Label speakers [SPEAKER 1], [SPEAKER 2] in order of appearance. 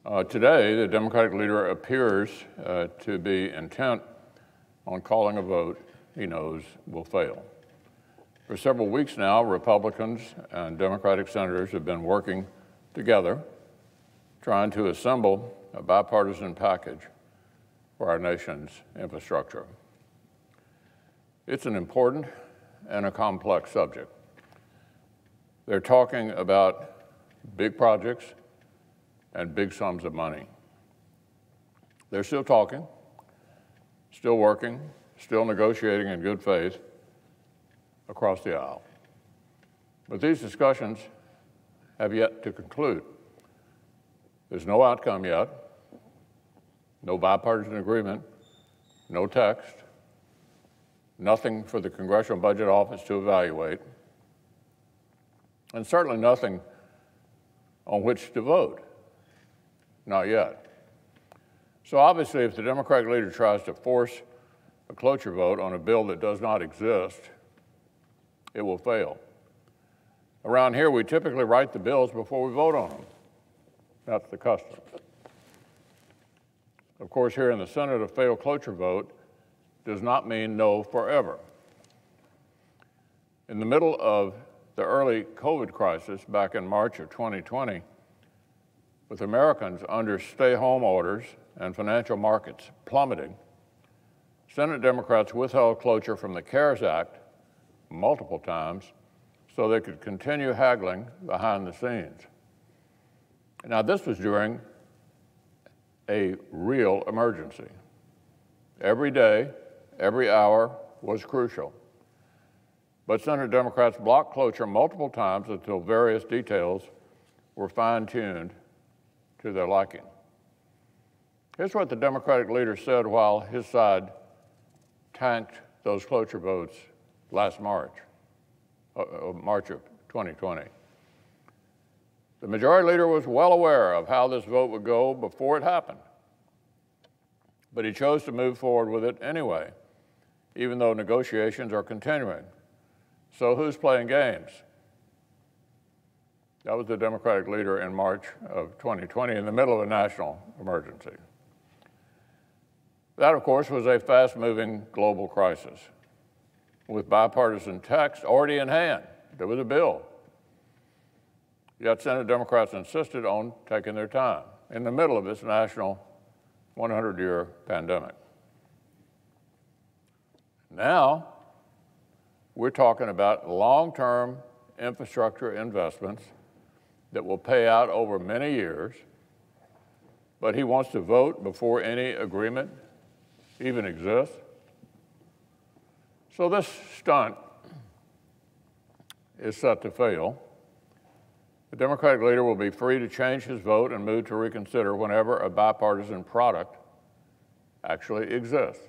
[SPEAKER 1] Today, the Democratic leader appears to be intent on calling a vote he knows will fail. For several weeks now, Republicans and Democratic senators have been working together, trying to assemble a bipartisan package for our nation's infrastructure. It's an important and a complex subject. They're talking about big projects and big sums of money. They're still talking, still working, still negotiating in good faith across the aisle. But these discussions have yet to conclude. There's no outcome yet, no bipartisan agreement, no text, nothing for the Congressional Budget Office to evaluate, and certainly nothing on which to vote. Not yet. So obviously, if the Democratic leader tries to force a cloture vote on a bill that does not exist, it will fail. Around here, we typically write the bills before we vote on them. That's the custom. Of course, here in the Senate, a failed cloture vote does not mean no forever. In the middle of the early COVID crisis back in March of 2020, with Americans under stay-home orders and financial markets plummeting, Senate Democrats withheld cloture from the CARES Act multiple times so they could continue haggling behind the scenes. Now, this was during a real emergency. Every day, every hour was crucial. But Senate Democrats blocked cloture multiple times until various details were fine-tuned to their liking. Here's what the Democratic leader said while his side tanked those cloture votes last March of 2020. The majority leader was well aware of how this vote would go before it happened, but he chose to move forward with it anyway, even though negotiations are continuing. So who's playing games? That was the Democratic leader in March of 2020 in the middle of a national emergency. That, of course, was a fast-moving global crisis. With bipartisan text already in hand, there was a bill. Yet Senate Democrats insisted on taking their time in the middle of this national 100-year pandemic. Now, we're talking about long-term infrastructure investments that will pay out over many years, but he wants to vote before any agreement even exists. So this stunt is set to fail. The Democratic leader will be free to change his vote and move to reconsider whenever a bipartisan product actually exists.